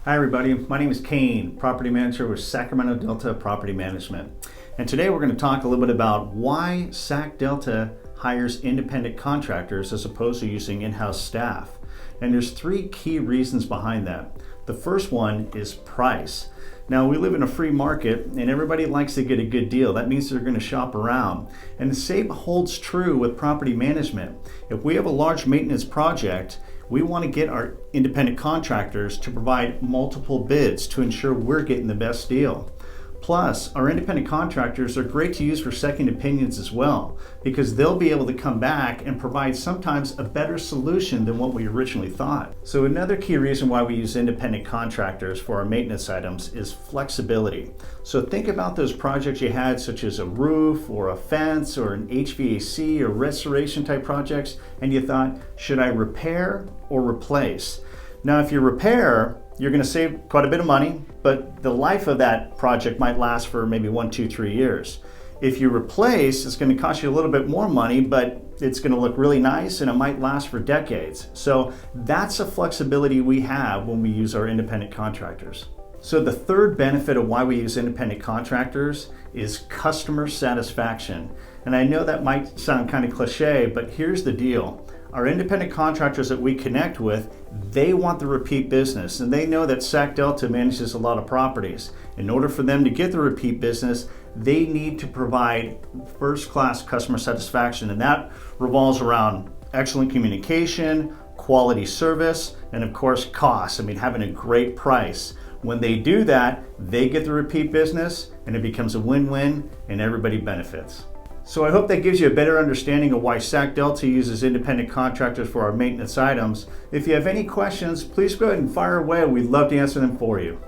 Hi everybody, my name is Kane, Property Manager with Sacramento Delta Property Management. And today we're going to talk a little bit about why Sac Delta hires independent contractors as opposed to using in-house staff. And there's three key reasons behind that. The first one is price. Now we live in a free market and everybody likes to get a good deal. That means they're going to shop around. And the same holds true with property management. If we have a large maintenance project, we want to get our independent contractors to provide multiple bids to ensure we're getting the best deal. Plus, our independent contractors are great to use for second opinions as well, because they'll be able to come back and provide sometimes a better solution than what we originally thought. So another key reason why we use independent contractors for our maintenance items is flexibility. So think about those projects you had, such as a roof or a fence or an HVAC or restoration type projects, and you thought, should I repair or replace? Now, if you repair, you're going to save quite a bit of money, but the life of that project might last for maybe 1, 2, 3 years. If you replace, it's going to cost you a little bit more money, but it's going to look really nice and it might last for decades. So that's a flexibility we have when we use our independent contractors. So the third benefit of why we use independent contractors is customer satisfaction. And I know that might sound kind of cliche, but here's the deal. Our independent contractors that we connect with, they want the repeat business, and they know that Sac Delta manages a lot of properties. In order for them to get the repeat business, they need to provide first-class customer satisfaction, and that revolves around excellent communication, quality service, and of course cost. I mean, having a great price. When they do that, they get the repeat business, and it becomes a win-win, and everybody benefits. So I hope that gives you a better understanding of why Sac Delta uses independent contractors for our maintenance items. If you have any questions, please go ahead and fire away. We'd love to answer them for you.